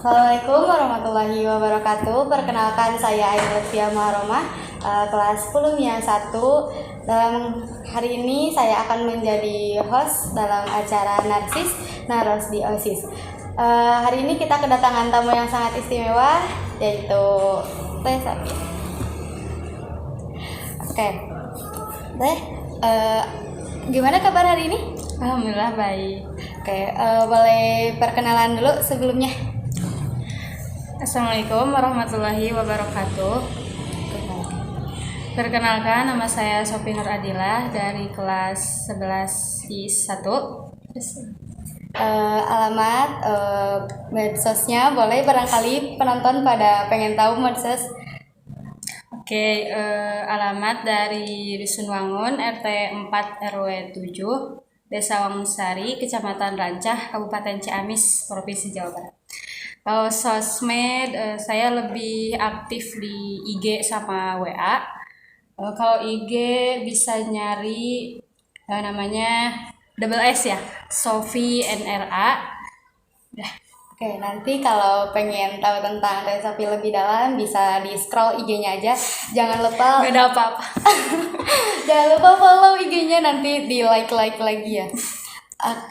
Assalamualaikum warahmatullahi wabarakatuh. Perkenalkan saya Ainulfia Muharromah, kelas 10 MIA 1. Dalam hari ini saya akan menjadi host dalam acara Narsis Naros di OSIS. Hari ini kita kedatangan tamu yang sangat istimewa, yaitu Teh Sapi. Oke, Teh, gimana kabar hari ini? Alhamdulillah baik. Oke, boleh perkenalan dulu sebelumnya. Assalamualaikum warahmatullahi wabarakatuh. Perkenalkan, nama saya Sophie Nur Adilah dari kelas 11 IS 1. Alamat, medsosnya boleh, barangkali penonton pada pengen tahu medsos. Oke, alamat dari Dusun Wangun, RT 4 RW 7, Desa Wangunsari, Kecamatan Rancah, Kabupaten Ciamis, Provinsi Jawa Barat. Kalau sosmed, saya lebih aktif di IG sama WA. Kalau IG bisa nyari namanya double S ya, Sophie NRA. Oke, nanti kalau pengen tahu tentang Teh Sapi lebih dalam bisa di scroll IG-nya aja. Jangan lupa Beda apa-apa. jangan lupa follow IG-nya, nanti di like lagi ya.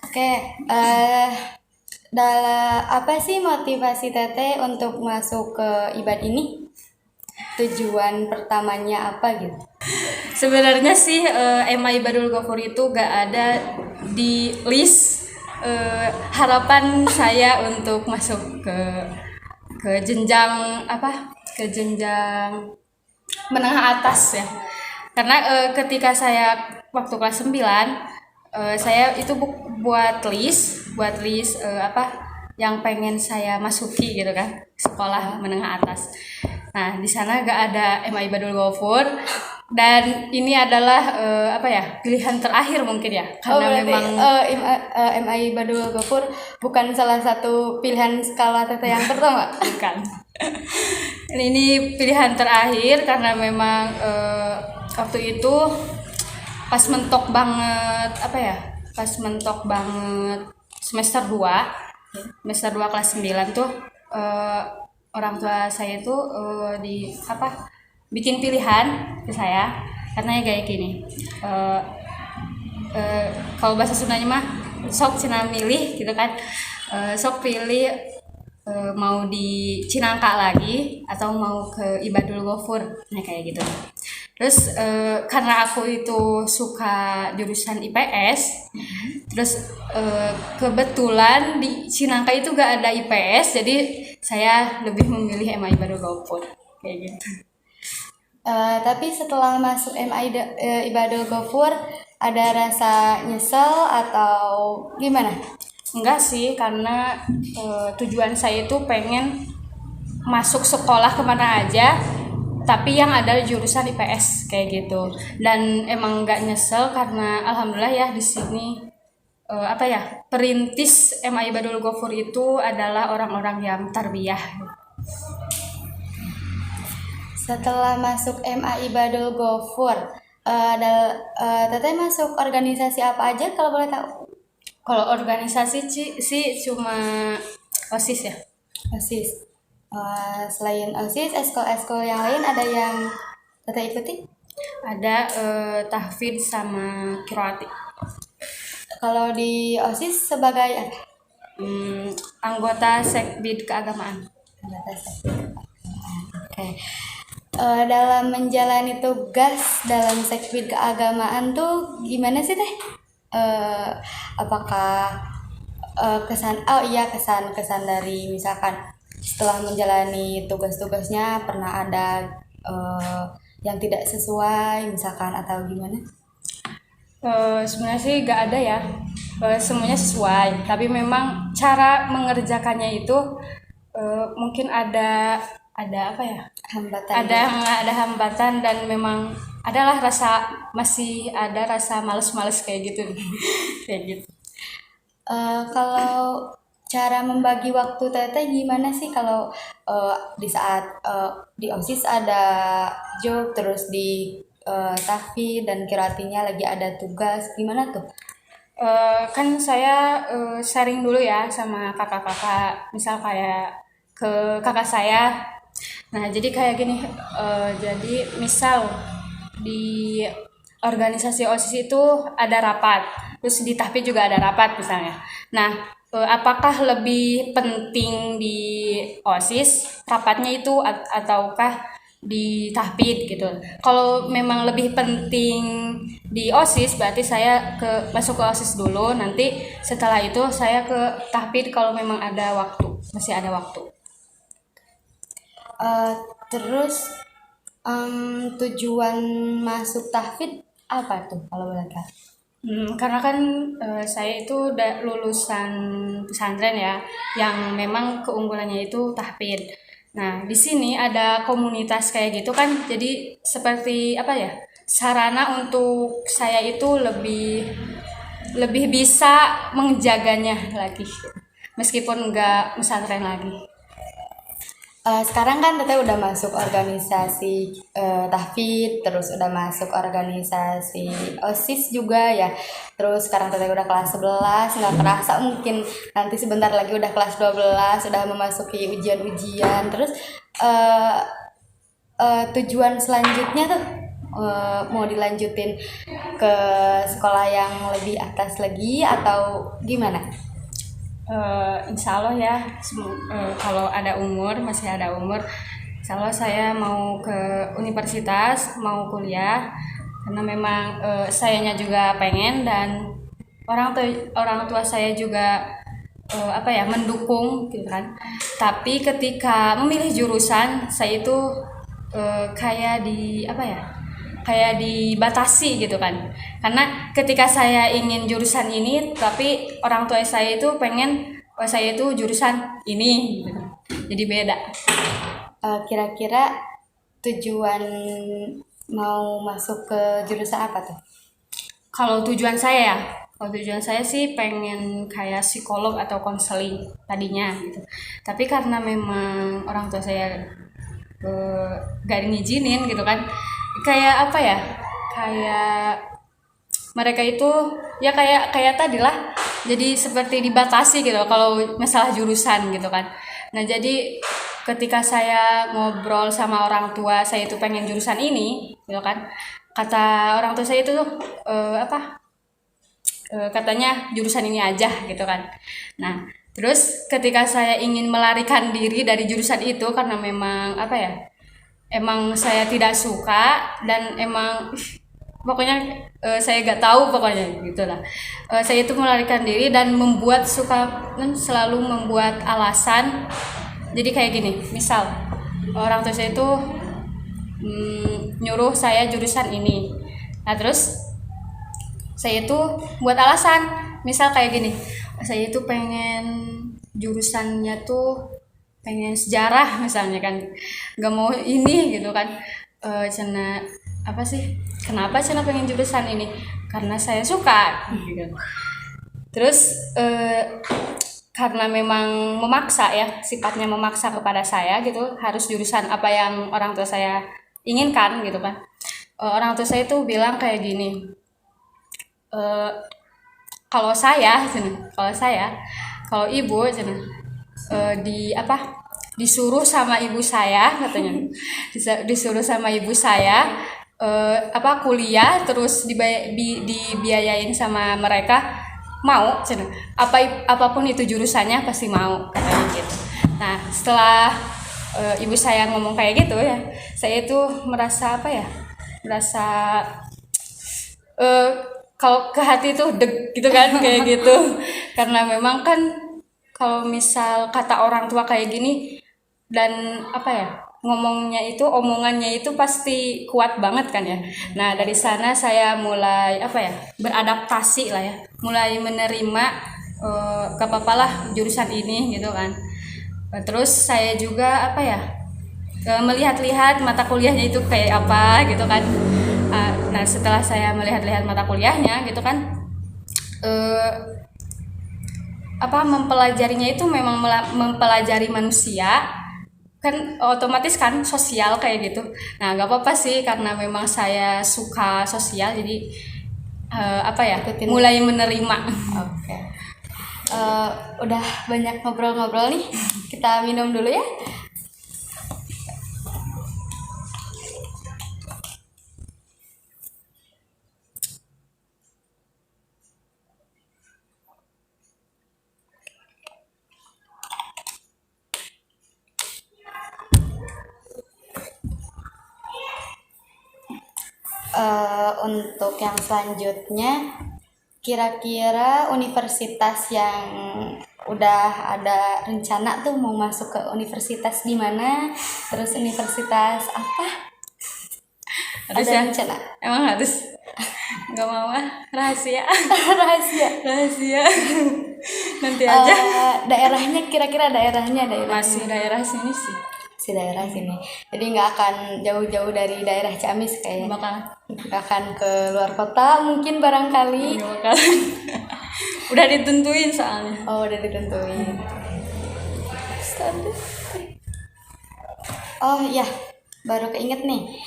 Oke, dalam apa sih motivasi Teteh untuk masuk ke IBAD ini? Tujuan pertamanya apa gitu? Sebenarnya sih MA Ibadul Ghafur itu gak ada di list harapan saya untuk masuk ke jenjang apa? Ke jenjang menengah atas ya. Karena ketika saya waktu kelas 9 saya itu buat list apa yang pengen saya masuki gitu kan, sekolah menengah atas. Nah, di sana gak ada MA Ibadul Ghafur dan ini adalah apa ya, pilihan terakhir mungkin ya, karena memang MI Badul Ghafur bukan salah satu pilihan skala Teteh yang pertama. bukan. Ini pilihan terakhir karena memang waktu itu pas mentok banget apa ya? Pas mentok banget semester 2 kelas 9 tuh orang tua saya tuh di apa? Bikin pilihan ke saya karena kayak gini. Kalau bahasa Sundanya mah sok cina milih gitu kan. Sok pilih mau di Cinangka lagi atau mau ke Ibadul Ghafur, nah kayak gitu. Terus karena aku itu suka jurusan IPS, terus kebetulan di Cinangka itu gak ada IPS, jadi saya lebih memilih MA Ibadul Ghafur kayak gitu. Tapi setelah masuk MI Ibadul Ghafur ada rasa nyesel atau gimana? Enggak sih, karena tujuan saya itu pengen masuk sekolah kemana aja tapi yang ada jurusan IPS kayak gitu, dan emang nggak nyesel karena alhamdulillah ya di sini apa ya, perintis MA Ibadul Ghafur itu adalah orang-orang yang tarbiyah. Setelah masuk MI Ibadul Ghafur, Teteh masuk organisasi apa aja kalau boleh tahu? Kalau organisasi sih cuma OSIS ya. OSIS. Selain OSIS, eskul-eskul yang lain ada yang Teteh ikuti? Ada tahfidz sama qiraati. Kalau di OSIS sebagai apa? Anggota sekbid keagamaan. Oke. Dalam menjalani tugas dalam sekbid keagamaan tuh gimana sih Teh? Apakah kesan dari misalkan setelah menjalani tugas-tugasnya pernah ada yang tidak sesuai misalkan atau gimana? Sebenarnya sih gak ada ya, semuanya sesuai, tapi memang cara mengerjakannya itu mungkin ada apa ya, Hambatan. ada hambatan, dan memang adalah masih ada rasa males kayak gitu. Kayak gitu. Kalau cara membagi waktu Teteh gimana sih kalau di saat di OSIS ada job, terus di tahfidz dan kiratinya lagi ada tugas, gimana tuh? Kan saya sharing dulu ya sama kakak-kakak, misal kayak ke kakak saya. Nah, jadi kayak gini, jadi misal di organisasi OSIS itu ada rapat, terus di Tahfidz juga ada rapat misalnya. Nah, apakah lebih penting di OSIS rapatnya itu ataukah di Tahfidz gitu? Kalau memang lebih penting di OSIS berarti saya masuk ke OSIS dulu, nanti setelah itu saya ke Tahfidz kalau memang ada waktu, masih ada waktu. Terus tujuan masuk tahfidz apa tuh kalau boleh tahu? Karena kan saya itu udah lulusan pesantren ya, yang memang keunggulannya itu tahfidz. Nah, di sini ada komunitas kayak gitu kan, jadi seperti apa ya, sarana untuk saya itu lebih bisa menjaganya lagi, meskipun nggak pesantren lagi. Sekarang kan teteh udah masuk organisasi tahfidz, terus udah masuk organisasi OSIS juga ya. Terus sekarang teteh udah kelas 11, nggak kerasa mungkin nanti sebentar lagi udah kelas 12, udah memasuki ujian-ujian. Terus tujuan selanjutnya tuh mau dilanjutin ke sekolah yang lebih atas lagi atau gimana? Insya Allah ya, kalau masih ada umur, insya Allah saya mau ke universitas, mau kuliah, karena memang sayanya juga pengen, dan orang tua saya juga mendukung gitu kan. Tapi ketika memilih jurusan, saya itu kayak dibatasi gitu kan, karena ketika saya ingin jurusan ini tapi orang tua saya itu pengen saya itu jurusan ini gitu. Jadi beda. Kira-kira tujuan mau masuk ke jurusan apa tuh? Kalau tujuan saya sih pengen kayak psikolog atau konseling tadinya gitu, tapi karena memang orang tua saya gak ngizinin gitu kan, kayak mereka itu ya kayak tadi lah, jadi seperti dibatasi gitu kalau masalah jurusan gitu kan. Nah, jadi ketika saya ngobrol sama orang tua saya itu pengen jurusan ini gitu kan, kata orang tua saya itu katanya jurusan ini aja gitu kan. Nah, terus ketika saya ingin melarikan diri dari jurusan itu karena memang emang saya tidak suka, dan emang pokoknya saya gak tahu pokoknya gitulah. Saya itu melarikan diri dan selalu membuat alasan. Jadi kayak gini, misal orang tua saya itu nyuruh saya jurusan ini, nah terus saya itu buat alasan, misal kayak gini, saya itu pengen jurusannya tuh pengen sejarah misalnya kan, nggak mau ini gitu kan. Kenapa Cina pengen jurusan ini, karena saya suka gitu. Terus karena memang memaksa ya, sifatnya memaksa kepada saya gitu, harus jurusan apa yang orang tua saya inginkan gitu kan. Orang tua saya tuh bilang kayak gini, kalau ibu disuruh sama ibu saya katanya, disuruh sama ibu saya kuliah terus dibiayain sama mereka, mau apapun itu jurusannya pasti mau katanya gitu. Nah, setelah ibu saya ngomong kayak gitu ya, saya itu merasa kalau ke hati tuh deg gitu kan kayak gitu. Karena memang kan kalau misal kata orang tua kayak gini, dan omongannya itu pasti kuat banget kan ya. Nah, dari sana saya mulai beradaptasi lah ya, mulai menerima gak apa-apa lah jurusan ini gitu kan. Terus saya juga melihat-lihat mata kuliahnya itu kayak apa gitu kan. Nah, setelah saya melihat-lihat mata kuliahnya gitu kan, mempelajarinya itu memang mempelajari manusia kan, otomatis kan sosial kayak gitu. Nah, nggak apa-apa sih, karena memang saya suka sosial, jadi mulai menerima. Oke. Udah banyak ngobrol-ngobrol nih. Kita minum dulu ya. Untuk yang selanjutnya, kira-kira universitas yang udah ada rencana tuh mau masuk ke universitas di mana, terus universitas apa? Harus Ada ya? rencana? Emang harus? Nggak mau ah, rahasia. Rahasia. Rahasia. Nanti aja. Daerahnya, kira-kira daerahnya Masih daerah sini sih. si daerah sini. Jadi nggak akan jauh-jauh dari daerah Ciamis kayaknya. Nggak akan ke luar kota mungkin barangkali. Nggak bakal. Udah ditentuin soalnya. Oh, udah ditentuin. Oh iya, baru keinget nih.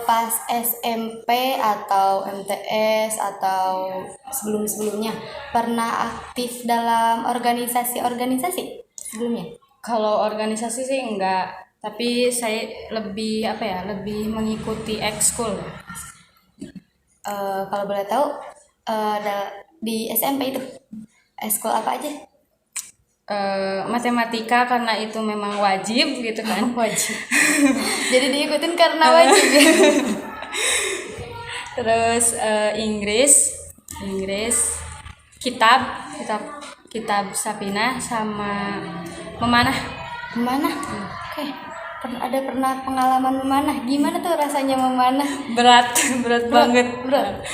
Pas SMP atau MTS atau sebelum-sebelumnya pernah aktif dalam organisasi-organisasi sebelumnya? Kalau organisasi sih enggak, tapi saya lebih apa ya, lebih mengikuti ekskul. Kalau boleh tahu, di SMP itu ekskul apa aja? Matematika karena itu memang wajib gitu kan. Wajib. Jadi diikutin karena wajib ya. Terus Inggris, kitab Sapina sama memanah. Memanah? Oke. Pernah pengalaman memanah. Gimana tuh rasanya memanah? Berat banget. Berat.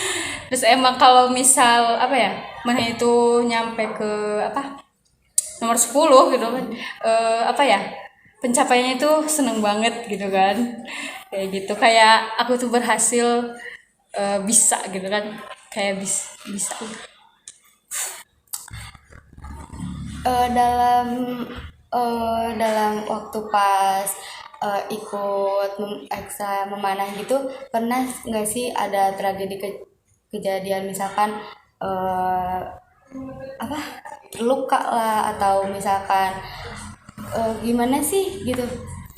Terus emang kalau misal apa ya, mana itu nyampe ke apa? Nomor 10 gitu kan. Apa ya? Pencapaiannya itu seneng banget gitu kan. Kayak gitu, kayak aku tuh berhasil bisa gitu kan. Kayak bisa. Dalam waktu pas ikut ekstra memanah gitu, pernah nggak sih ada tragedi kejadian misalkan apa luka lah, atau misalkan gimana sih gitu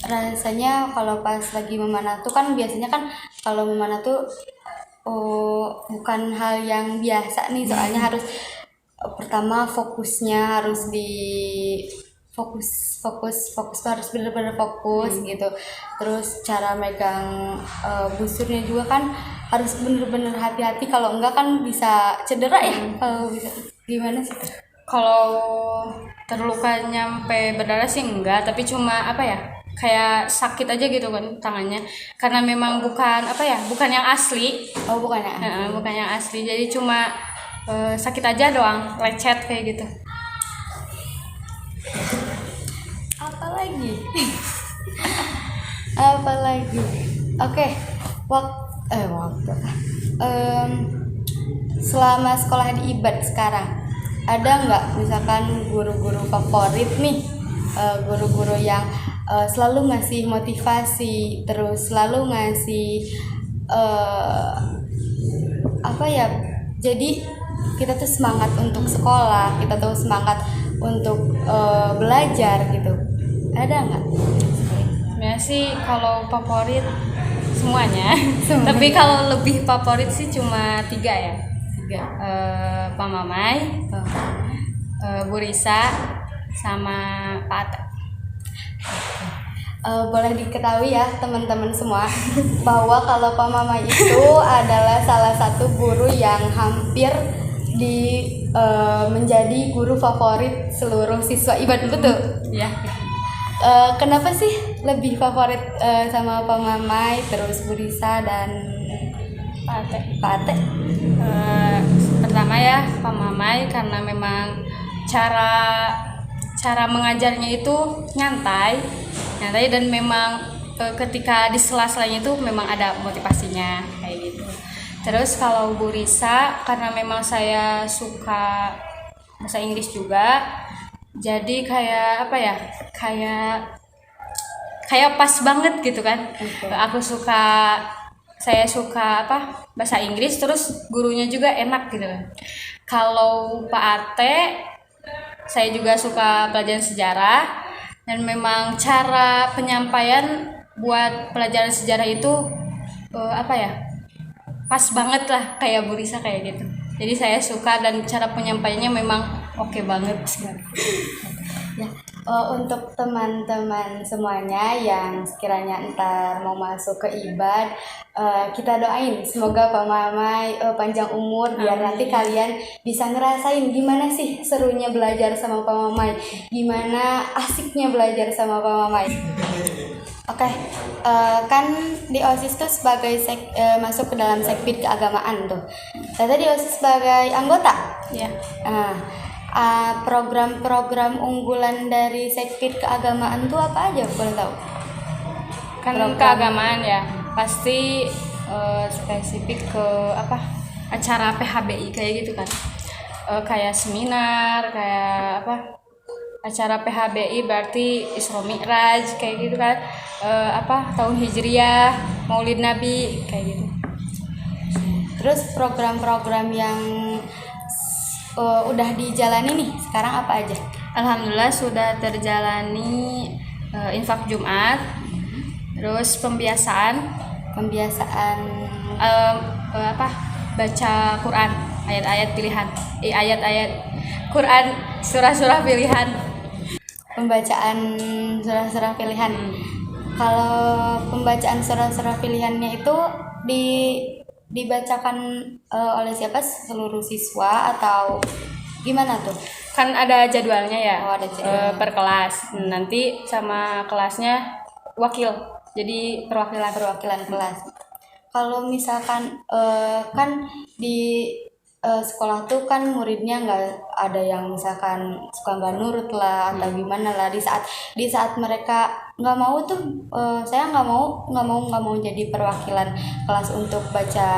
rasanya kalau pas lagi memanah tuh? Kan biasanya kan kalau memanah tuh bukan hal yang biasa nih, soalnya harus pertama fokusnya harus di fokus harus bener-bener fokus gitu. Terus cara megang busurnya juga kan harus bener-bener hati-hati, kalau enggak kan bisa cedera ya. Kalau bisa gimana sih? Kalau terluka nyampe berdarah sih enggak, tapi cuma apa ya, kayak sakit aja gitu kan tangannya, karena memang bukan apa ya, bukan yang asli. Oh, bukan ya? Bukan yang asli, jadi cuma sakit aja doang, lecet kayak gitu. Apalagi? Apalagi? Oke, waktu. Selama sekolah di IBAD sekarang, ada nggak misalkan guru-guru favorit nih, guru-guru yang selalu ngasih motivasi, terus selalu ngasih apa ya? Jadi kita tuh semangat untuk sekolah, kita tuh semangat untuk belajar gitu. Ada nggak? Ya sih kalau favorit semuanya. Tapi kalau lebih favorit sih cuma 3 ya. Pak Mamai, Bu Risa, sama Pak Ate. Boleh diketahui ya teman-teman semua bahwa kalau Pak Mama itu adalah salah satu guru yang hampir menjadi guru favorit seluruh siswa IBAD, betul? Ya. Kenapa sih lebih favorit sama Pak Mamai, terus Bu Risa dan Pak Ate? Pertama ya Pak Mamai, karena memang cara mengajarnya itu nyantai dan memang ketika di sela-selanya itu memang ada motivasinya kayak gitu. Terus kalau Bu Risa, karena memang saya suka bahasa Inggris juga, jadi kayak apa ya, kayak pas banget gitu kan. Saya suka bahasa Inggris, terus gurunya juga enak gitu kan. Kalau Pak Ate saya juga suka pelajaran sejarah, dan memang cara penyampaian buat pelajaran sejarah itu apa ya, pas banget lah kayak Bu Risa kayak gitu. Jadi saya suka dan cara penyampaiannya memang oke banget. Ya, untuk teman-teman semuanya yang sekiranya ntar mau masuk ke IBAD, kita doain semoga Pak Mamai panjang umur biar nanti kalian bisa ngerasain gimana sih serunya belajar sama Pak Mamai, gimana asiknya belajar sama Pak Mamai. Oke, kan di OSIS tuh sebagai masuk ke dalam sekbid keagamaan tuh. Tata di OSIS sebagai anggota. Ya. Program-program unggulan dari sekbid keagamaan tuh apa aja, boleh tahu? Kan keagamaan ya, pasti spesifik ke apa, acara PHBI kayak gitu kan, kayak seminar, kayak apa, acara PHBI berarti Isra Mi'raj kayak gitu kan, apa, tahun Hijriah, Maulid Nabi kayak gitu. Terus program-program yang udah dijalani nih sekarang apa aja? Alhamdulillah sudah terjalani infak Jumat, terus pembiasaan apa, baca Quran, ayat-ayat pilihan, ayat-ayat Quran, surah-surah pilihan, pembacaan surah-surah pilihan. Kalau pembacaan surah-surah pilihannya itu dibacakan oleh siapa, seluruh siswa atau gimana tuh? Kan ada jadwalnya ya. Oh, ada jadwalnya. Per kelas, nanti sama kelasnya wakil, jadi perwakilan kelas. Kalau misalkan kan di sekolah tuh kan muridnya nggak ada yang misalkan suka nggak nurut lah atau gimana lah, di saat mereka nggak mau tuh, saya nggak mau jadi perwakilan kelas untuk baca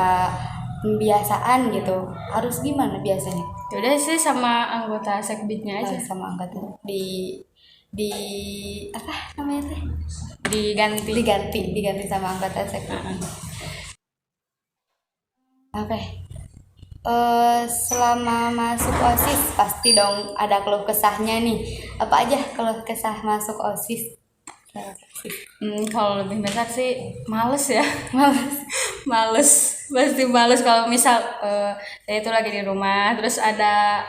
pembiasaan gitu, harus gimana biasanya? Yaudah sih sama anggota sekbidnya aja. Sama anggota di apa namanya teh, diganti sama anggota sekbid. Oke. Selama masuk OSIS pasti dong ada keluh kesahnya nih. Apa aja keluh kesah masuk OSIS? Kalau lebih besar sih males ya. Pasti males kalau misal saya itu lagi di rumah, terus ada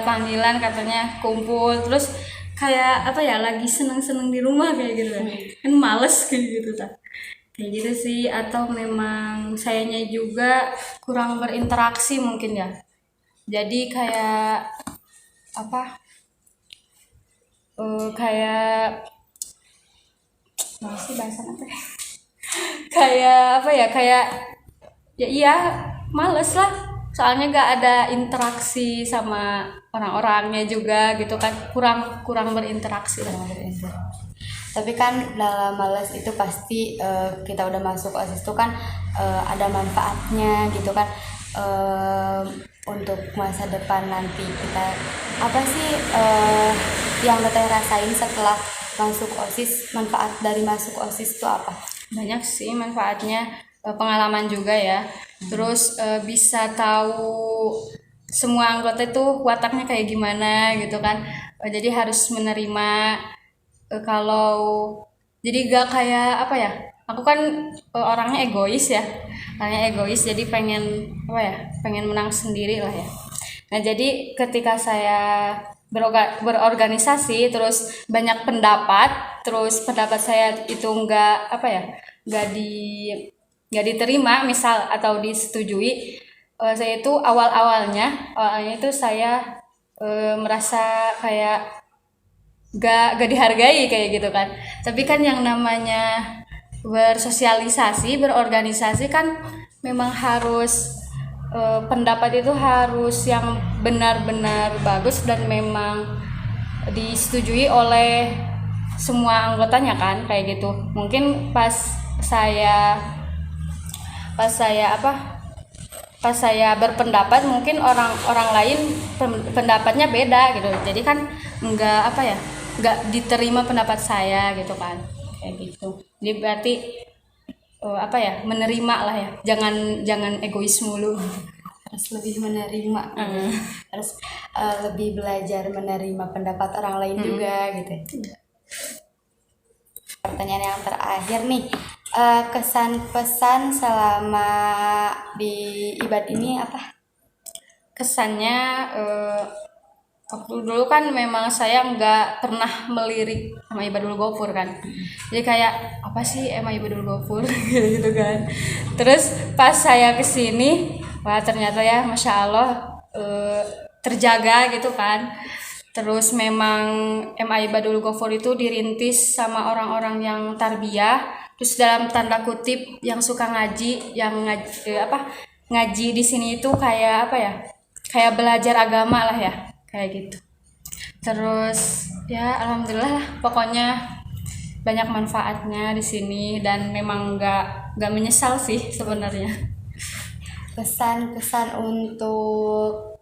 panggilan katanya kumpul, terus kayak apa ya, lagi seneng di rumah kayak gitu kan, males kayak gitu kayak gitu sih. Atau memang sayanya juga kurang berinteraksi mungkin ya, jadi kayak apa, kayak masih bahasan apa ya, kayak apa ya, kayak ya iya males lah, soalnya gak ada interaksi sama orang-orangnya juga gitu kan, kurang berinteraksi lah. Tapi kan dalam males itu pasti kita udah masuk OSIS itu kan ada manfaatnya gitu kan, untuk masa depan nanti kita. Apa sih yang Teteh rasain setelah masuk OSIS, manfaat dari masuk OSIS itu apa? Banyak sih manfaatnya, pengalaman juga ya, terus bisa tahu semua anggota itu wataknya kayak gimana gitu kan, jadi harus menerima. Kalau jadi gak kayak apa ya, aku kan orangnya egois, jadi pengen menang sendiri lah ya. Nah jadi ketika saya berorganisasi, terus banyak pendapat, terus pendapat saya itu nggak diterima misal atau disetujui, saya itu awalnya itu saya merasa kayak gak dihargai kayak gitu kan. Tapi kan yang namanya bersosialisasi, berorganisasi kan memang harus pendapat itu harus yang benar-benar bagus dan memang disetujui oleh semua anggotanya kan, kayak gitu. Mungkin pas saya berpendapat, mungkin orang lain pendapatnya beda gitu, jadi kan nggak diterima pendapat saya gitu kan, kayak gitu. Jadi berarti menerima lah ya, jangan egois mulu. harus lebih menerima gitu. Harus lebih belajar menerima pendapat orang lain juga gitu. Pertanyaan yang terakhir nih, kesan pesan selama di IBAD ini apa? Kesannya waktu dulu kan memang saya nggak pernah melirik sama Ibadul Ghafur kan, jadi kayak apa sih emang Ibadul Ghafur gitu kan. Terus pas saya kesini, wah ternyata ya masya Allah terjaga gitu kan. Terus memang MA Ibadul Ghafur itu dirintis sama orang-orang yang tarbiyah, terus dalam tanda kutip yang suka ngaji, yang ngaji di sini itu kayak apa ya, kayak belajar agama lah ya, kayak gitu. Terus ya alhamdulillah lah, pokoknya banyak manfaatnya di sini dan memang nggak menyesal sih sebenarnya. Pesan-pesan untuk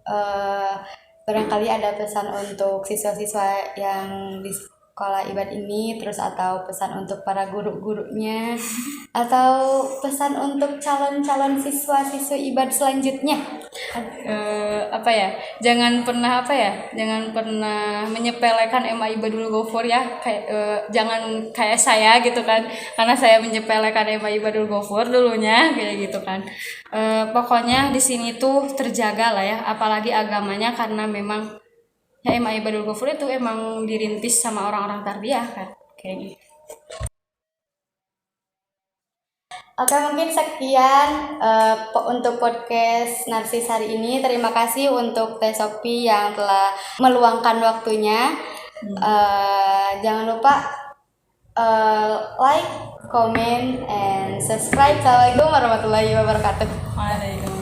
barangkali ada pesan untuk siswa-siswa yang di sekolah IBAD ini, terus atau pesan untuk para guru-gurunya, atau pesan untuk calon-calon siswa-siswi IBAD selanjutnya. Apa ya, jangan pernah menyepelekan MA Ibadul Ghafur ya, kayak jangan kayak saya gitu kan, karena saya menyepelekan MA Ibadul Ghafur dulunya kayak gitu kan. Pokoknya di sini tuh terjaga lah ya, apalagi agamanya, karena memang ya MA Ibadul Ghafur itu emang dirintis sama orang-orang tarbiyah kan, kayak gitu. Oke, mungkin sekian untuk podcast Narsis hari ini. Terima kasih untuk Teh Sophie yang telah meluangkan waktunya. Jangan lupa like, comment, and subscribe. Assalamualaikum warahmatullahi wabarakatuh. Waalaikumsalam.